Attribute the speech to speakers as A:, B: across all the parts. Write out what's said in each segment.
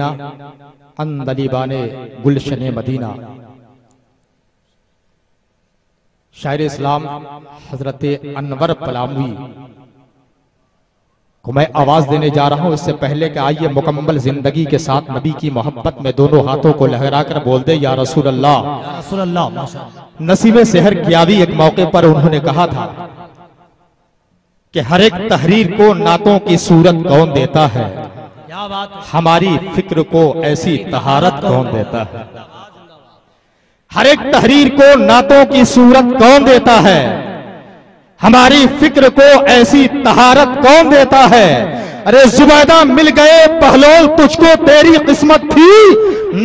A: Medina अंदलीबाने गुलशन Medina. शायर इस्लाम हजरत अनवर पलामवी को मैं आवाज देने जा रहा हूं। इससे पहले कि आइए मुकम्मल जिंदगी के साथ नबी की मोहब्बत में दोनों हाथों को लहराकर बोल दे या रसूल अल्लाह, या रसूल अल्लाह। नसीम सेहर कियावी एक मौके पर उन्होंने कहा था कि हर एक तहरीर को नातों की सूरत कौन देता है, हमारी फिक्र को ऐसी तहारत कौन देता है। हर एक तहरीर को नातों की सूरत कौन देता है, हमारी फिक्र को ऐसी तहारत कौन देता है। अरे जुबैदा मिल गए बहलोल तुझको तेरी किस्मत थी,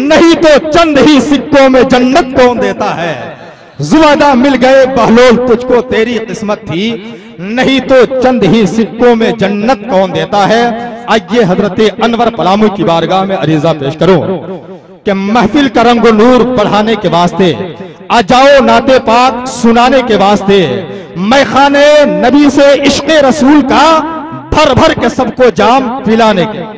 A: नहीं तो चंद ही सिक्कों में जन्नत कौन देता है। जुबैदा मिल गए बहलोल तुझको तेरी किस्मत थी, नहीं तो चंद ही सिक्कों में जन्नत कौन देता है। आइए हजरत अनवर पलामू की बारगाह में अरीजा पेश करूं कि महफिल का रंग नूर बढ़ाने के वास्ते आ जाओ नाते पाक सुनाने के वास्ते, मैं खाने नबी से इश्क़े रसूल का भर भर के सबको जाम पिलाने के।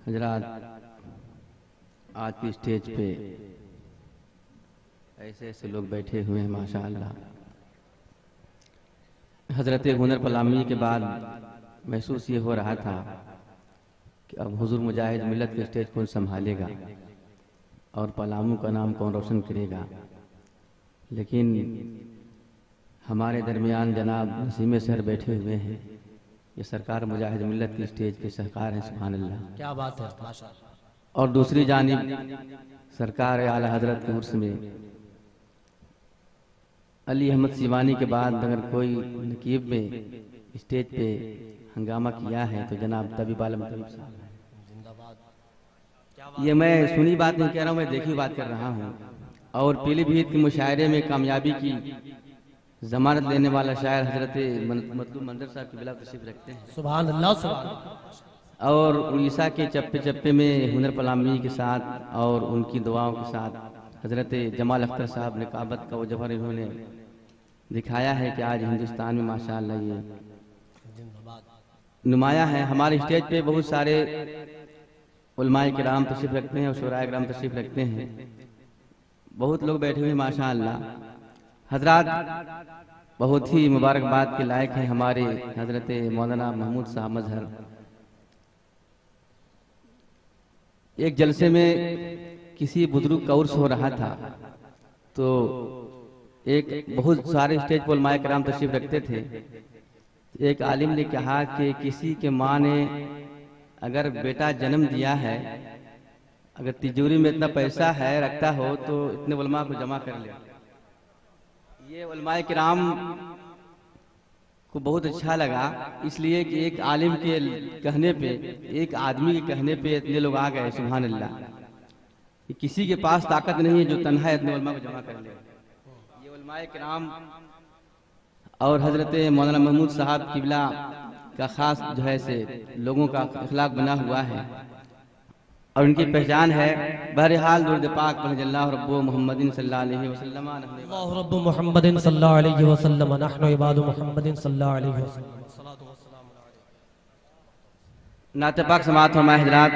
B: हजरात, आज की स्टेज पे ऐसे ऐसे लोग बैठे हुए हैं माशाअल्लाह। हजरत हुनर पलामी के बाद महसूस ये हो रहा था कि अब हुजूर मुजाहिद मिल्लत के स्टेज कौन संभालेगा और पलामू का नाम कौन रोशन करेगा। लेकिन हमारे दरमियान जनाब नसीम सेहर बैठे हुए हैं। ये सरकार मुजाहिद मिल्लत की स्टेज पे सरकार है, सुभान अल्लाह, क्या बात है माशाअल्लाह। और दूसरी जानिब सरकार आला हजरत के उर्स में अली अहमद सिवानी के बाद अगर कोई नकीब में स्टेज पे हंगामा किया है तो जनाब तबीब आलम तबीब साहब हैं। ये मैं सुनी बात नहीं कह रहा हूँ, मैं देखी बात कर रहा हूँ। और पीलीभीत के मुशायरे में कामयाबी की जमानत देने वाला शायर हजरत मतलूब मंजर साहब की बिला तशरीफ रखते हैं, सुभान अल्लाह सुभान अल्लाह। और उड़ीसा के चप्पे चप्पे में हुनर पलामी के साथ और उनकी दुआओं के साथ हजरत जमाल अख्तर साहब ने काबत का वो जफर इन्होंने दिखाया है कि आज हिंदुस्तान में माशाअल्लाह ये नुमाया है। हमारे स्टेज पे बहुत सारे उलमाए किराम तशरीफ रखते हैं और शुराए किराम तशरीफ रखते हैं, बहुत लोग बैठे हुए माशाअल्लाह। हजरात, बहुत ही मुबारकबाद के लायक हैं हमारे हजरत मौलाना महमूद साहब मजहर। एक जलसे में किसी बुजुर्ग का उर्स हो रहा था तो एक बहुत सारे स्टेज पर उलमाए किराम तशरीफ रखते थे। एक आलिम ने कहा कि किसी के माँ ने अगर बेटा जन्म दिया है, अगर तिजोरी में इतना पैसा है रखता हो तो इतने उलमा को जमा कर ले। ये उलमाए किराम को बहुत अच्छा लगा, इसलिए कि एक आलिम के कहने पे, एक आदमी के कहने पे इतने लोग आ गए, सुभान अल्लाह। किसी के पास ताकत नहीं है जो तन्हा इतने उलमा को जमा कर ले। ये उलमाए किराम और हजरत मौलाना महमूद साहब किबला का खास जो है से लोगों का अखलाक बना हुआ है और उनकी पहचान है। बहरहाल दुरूद पाक पढ़िए रब्बो मुहम्मदिन सल्लल्लाहु अलैहि वसल्लम, अल्लाह रब्बो मुहम्मदिन सल्लल्लाहु अलैहि वसल्लम, नहनु इबादु मुहम्मदिन सल्लल्लाहु अलैहि वसल्लम, सलातो वस्सलाम अलैहि। नाते पाक समाअत फरमाए हजरात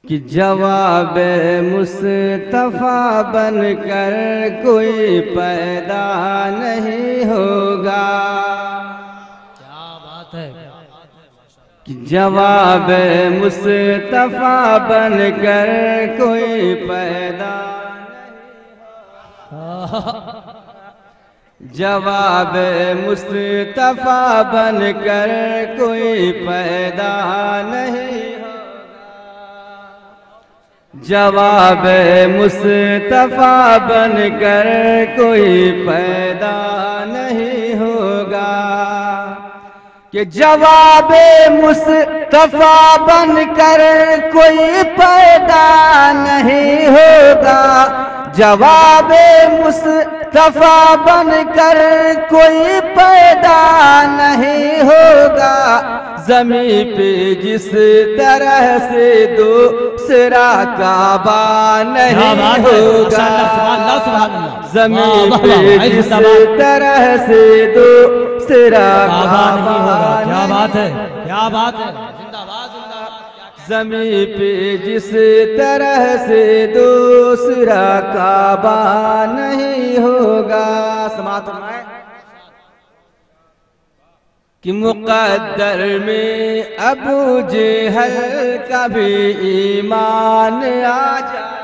B: कि जवाब मुस्तफा बनकर कोई पैदा नहीं होगा। कि जवाब मुस्तफा बनकर कोई पैदा जवाब मुस्तफा बनकर कोई पैदा नहीं होगा। जवाब मुस्तफा बनकर कोई पैदा नहीं होगा। कि जवाबे मुस्तफा बनकर कोई पैदा नहीं होगा, जवाबे मुस्तफा बनकर कोई पैदा नहीं होगा। ज़मीं पे जिस तरह से दूसरा काबा नहीं होगा, ज़मीं पे जिस तरह से दूसरा काबा नहीं होगा।
C: क्या बात है, क्या बात है, जिंदाबाद जिंदाबाद।
B: ज़मीं पे जिस तरह से दूसरा काबा नहीं होगा। समात फरमाए कि मुक़द्दर में अबू जहल का भी ईमान आ जाता।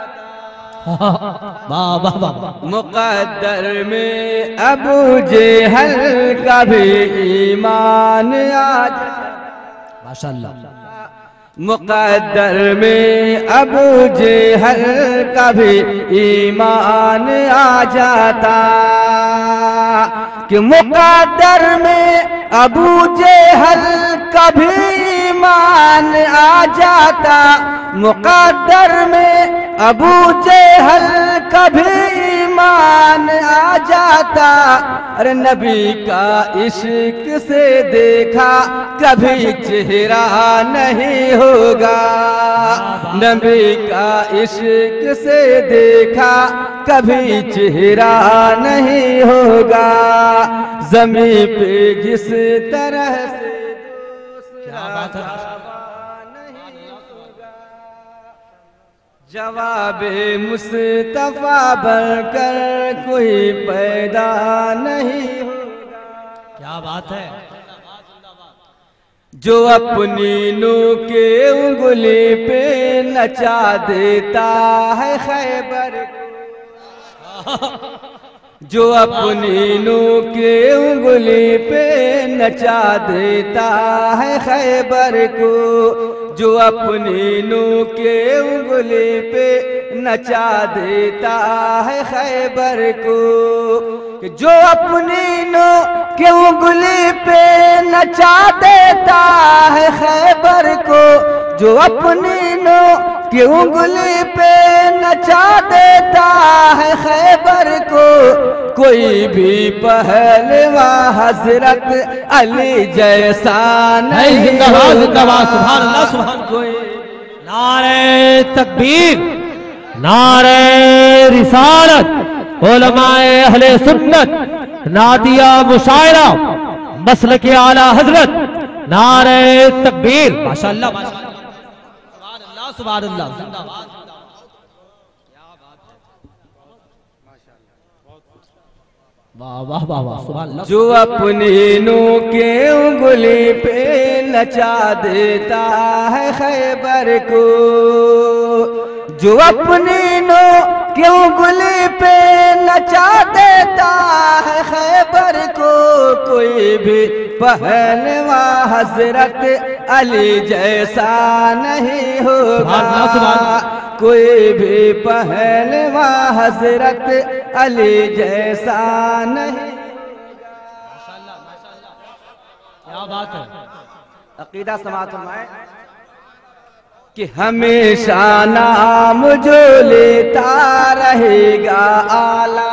C: वाह वाह वाह।
B: मुक़द्दर में अबू जहल का भी ईमान आ जाता।
C: माशाअल्लाह।
B: मुक़द्दर में अबू जहल का भी ईमान आ जाता। कि मुक़द्दर में अबू जहल का भी ईमान आ जाता। मुक़द्दर में अबू जहल का भी ईमान आ जाता। अरे नबी का इश्क से देखा कभी चेहरा नहीं होगा, नबी का इश्क से देखा कभी चेहरा नहीं होगा। ज़मीं पे जिस तरह से जवाबे मुस्तफा बनकर कोई पैदा नहीं होगा।
C: क्या बात है।
B: जो अपनी नूह के उंगली पे नचा देता है खैबर, जो अपनी नूह के उंगली पे नचा देता है खैबर को, जो अपनी नूह के उंगली पे नचा देता है खैबर को। जो अपनी नूह के उंगली पे नचा देता है खैबर को, जो अपनी नूह की उंगली पे नचा देता है खैबर को। कोई भी पहलवा हजरत अली जैसा नहीं।
C: जिंदाबाद जिंदाबाद, सुभान अल्लाह सुभान।
B: कोई
C: नारे तकबीर, नारे रिसालत, उलमाए अहले सुन्नत, नादिया मुशायरा, मसलक आला हजरत, नारे तकबीर। माशाअल्लाह माशाअल्लाह, सुभान अल्लाह सुभान अल्लाह, जिंदाबाद। वाह वाह वाह वाह, सुभान अल्लाह।
B: जो अपनी नूह के उंगली पे नचा देता है खैबर को, जो अपनी नूह के उंगली पे नचा देता है खैबर को। कोई भी पहलवा हजरत अली जैसा नहीं होगा, कोई भी पहलवा हजरत अली जैसा नहीं।
C: क्या बात है।
B: अकीदा समात फरमाए कि हमेशा नाम जो लेता रहेगा आला।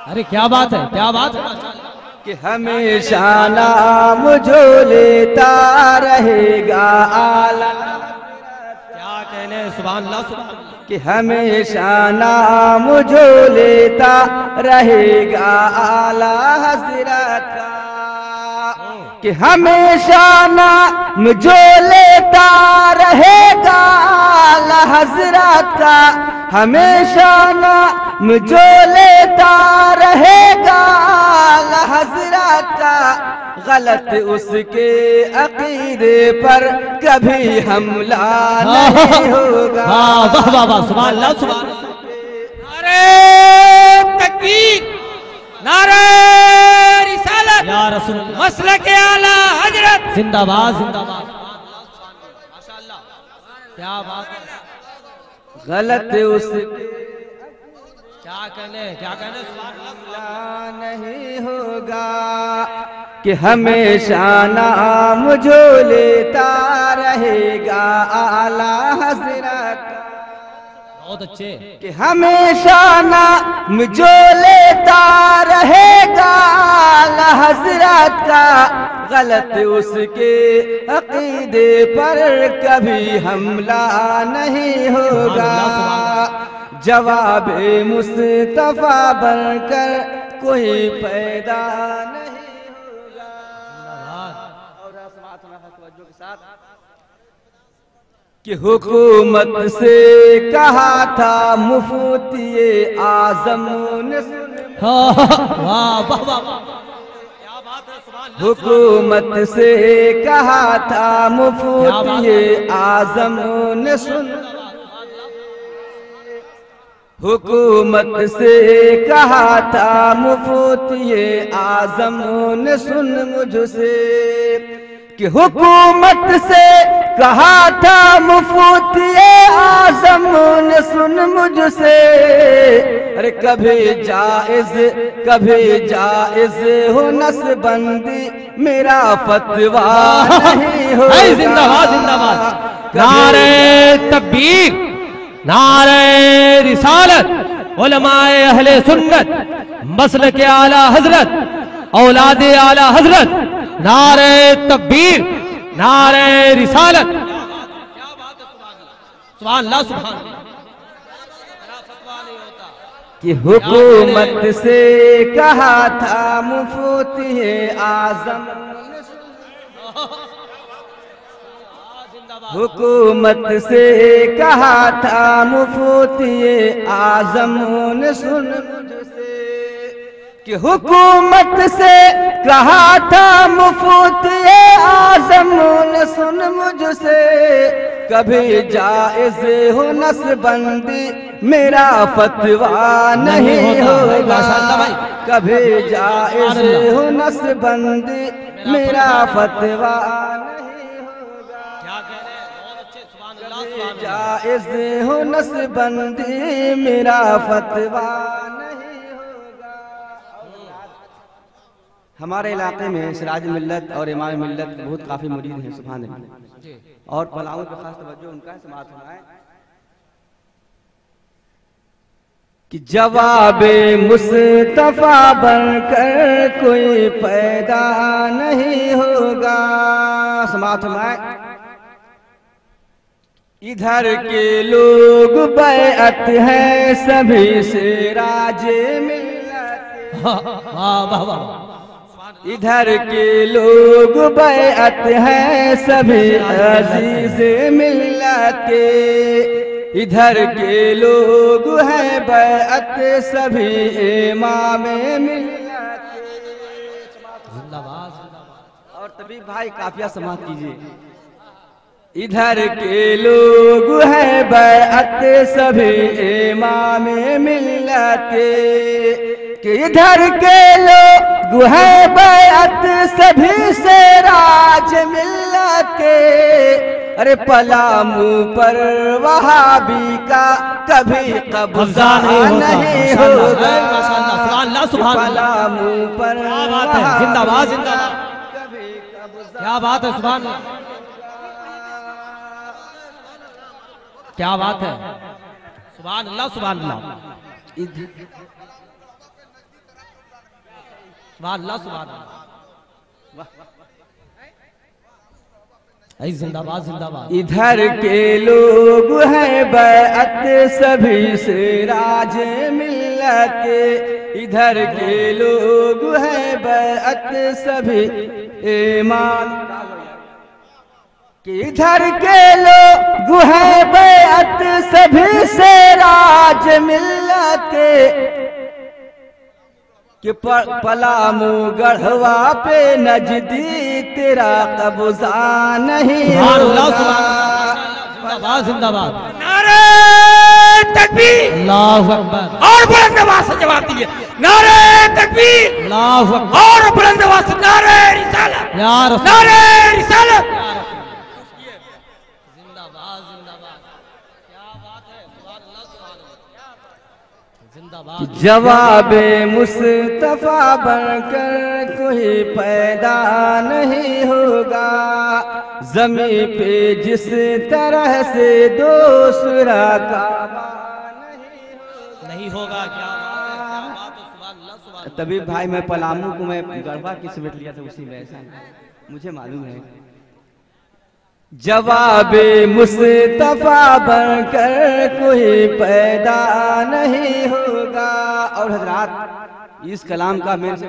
C: अरे क्या बात है, क्या बात है।
B: कि हमेशा नाम जो लेता रहेगा आला।
C: क्या कहने, सुभान अल्लाह सुभान अल्लाह।
B: कि हमेशा नाम जो लेता रहेगा आला हजरत का। कि हमेशा नाम जो लेता रहेगा आला हजरत का। हमेशा नाम जो लेता रहेगा आला हजरत का। गलत उसके अकीदे पर कभी हमला नहीं होगा।
C: वाह वाह वाह, सुभान अल्लाह सुभान अल्लाह। नारे तकबीर, नारे रिसालत, या रसूल अल्लाह, मसलक आला हजरत, जिंदाबाद जिंदाबाद। माशाअल्लाह, क्या बात है।
B: गलत उसके
C: क्या कहने
B: नहीं होगा कि हमेशा नाम जो लेता रहेगा आला हजरत।
C: बहुत अच्छे।
B: कि हमेशा नाम जो लेता रहेगा आला हजरत का, गलत उसके अकीदे पर कभी हमला नहीं होगा। जवाबे मुस्तफा बनकर कोई पैदा नहीं होगा। और के साथ कि हुकूमत से कहा था मुफ्तिये आजम ने, हुकूमत से कहा था मुफ्तिये आजम ने सुन, हुकूमत से कहा था मुफ्तिये आजम ने सुन मुझसे। कि हुकूमत से कहा था मुफ्तिये आजम ने सुन मुझसे। अरे कभी जायज हो नसबंदी मेरा फतवा नहीं हो।
C: जिंदाबाद जिंदाबाद। नारे तकबीर, नारे रिसालत, उलमाए अहले सुन्नत, मसलके आला हजरत, औलादे आला हजरत, नारे तकबीर, नारे रिसालत। सुभान अल्लाह सुभान अल्लाह।
B: कि हुकूमत से कहा था मुफ्तिये आजम, हुकूमत से कहा था मुफ्तिये आजम ने सुन मुझसे। कि हुकूमत से कहा था मुफ्तिये आजम ने सुन मुझसे। कभी जायज हो नसबंदी मेरा फतवा नहीं होगा। कभी जायज हो नसबंदी मेरा फतवा जायज हो नसबंदी मेरा फतवा नहीं होगा। हमारे इलाके में सिराज मिल्लत और इमाम मिल्लत बहुत काफी मुरीद हैं। सुभान अल्लाह। और पलाऊ पे खास तवज्जो उनका समात होना है कि जवाबे मुस्तफा बनकर कोई पैदा नहीं होगा। समात होना है। इधर के लोग बैअत है सभी से राजे मिल्लत। इधर के लोग बैअत है सभी अजीज़े मिल्लत। इधर के लोग हैं बैअत सभी इमामे मिल्लत। और तभी भाई काफिया समाप्त कीजिए। इधर के लोग हैं बैअत सभी इमामे मिल्लत। कि इधर के लोग हैं बैअत सभी से राज मिल्लत। अरे पलामू पर वहाबी का कभी कब्जा नहीं होगा। पलामू पर
C: जिंदाबाद जिंदाबाद। क्या बात है सुभान अल्लाह। क्या बात है सुभान अल्लाह सुभान अल्लाह सुभान अल्लाह सुभान अल्लाह। जिंदाबाद जिंदाबाद।
B: इधर के लोग हैं बैअत सभी से राज मिल्लत। इधर के लोग हैं बैअत सभी ईमान। कि इधर के लोग हैं बैअत सभी से राज मिल्लत। कि पलामू गढ़वा पे नजदी तेरा कब्जा नहीं होगा।
C: जिंदाबाद जिंदाबाद।
D: नारे तकबीर,
C: अल्लाहु अकबर।
D: और बुलंद आवाज से जवाब दीजिए। नारे तकबीर,
C: अल्लाहु अकबर।
D: और बुलंद आवाज से नारे रिसालत,
C: या रसूल,
D: नारे रिसालत।
E: जवाबे मुस्तफा बनकर कोई पैदा नहीं होगा ज़मीं पे जिस तरह से दूसरा काबा
C: नहीं होगा। क्या बात है, सुभान अल्लाह, सुभान अल्लाह।
B: तभी भाई मैं पलामू को मैं गढ़वा की समेट लिया था उसी में, ऐसा मुझे मालूम है।
E: जवाबे मुस्तफा बनकर कोई पैदा नहीं होगा।
B: और हजरात इस कलाम का मैंने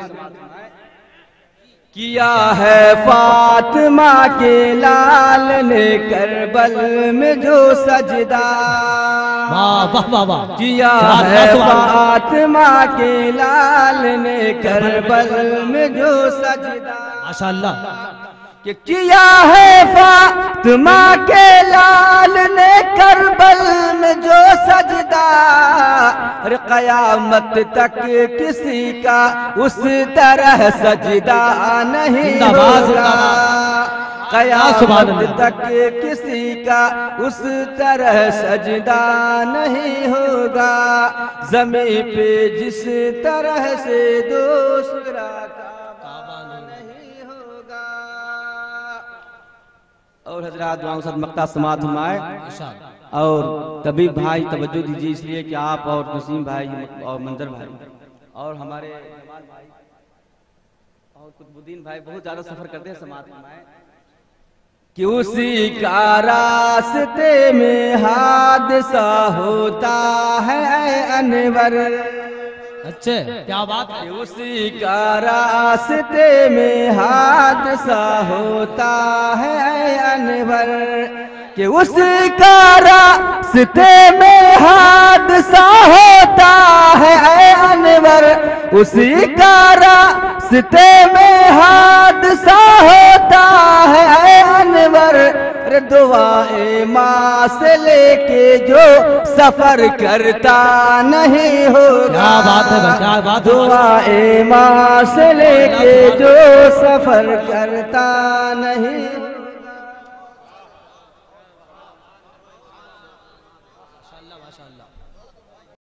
E: किया है फातिमा के लाल ने करबल में जो सजदा,
C: वाह वाह वाह वाह।
E: किया है फातिमा के लाल ने करबल में जो सजदा,
C: माशाअल्लाह।
E: कि किया है फातिमा के लाल ने करबल में जो सजदा, अरे कयामत तक किसी का उस तरह सजदा नहीं होगा। कयामत तक किसी का उस तरह सजदा नहीं होगा ज़मीं पे जिस तरह से दूसरा
B: और हजरात वहाँ साथ मक्ता समात हुमाए। और तभी भाई तवज्जो दीजिए इसलिए कि आप और नसीम भाई और मंजर भाई और हमारे जमाल भाई और कुतुबुद्दीन भाई बहुत ज्यादा सफर करते हैं समात हुमाए
E: कि उसी का रास्ते में हादसा होता है अनवर।
C: अच्छे, क्या बात है।
E: उसी का रास्ते में हादसा होता है अनवर, कि उसी का रास्ते में हादसा होता है अनवर, उसी का रास्ते में हादसा होता है अनवर। दुआए माँ से लेके जो सफर करता नहीं होगा।
C: क्या बात है, क्या बात है।
E: दुआए माँ से लेके जो सफर करता नहीं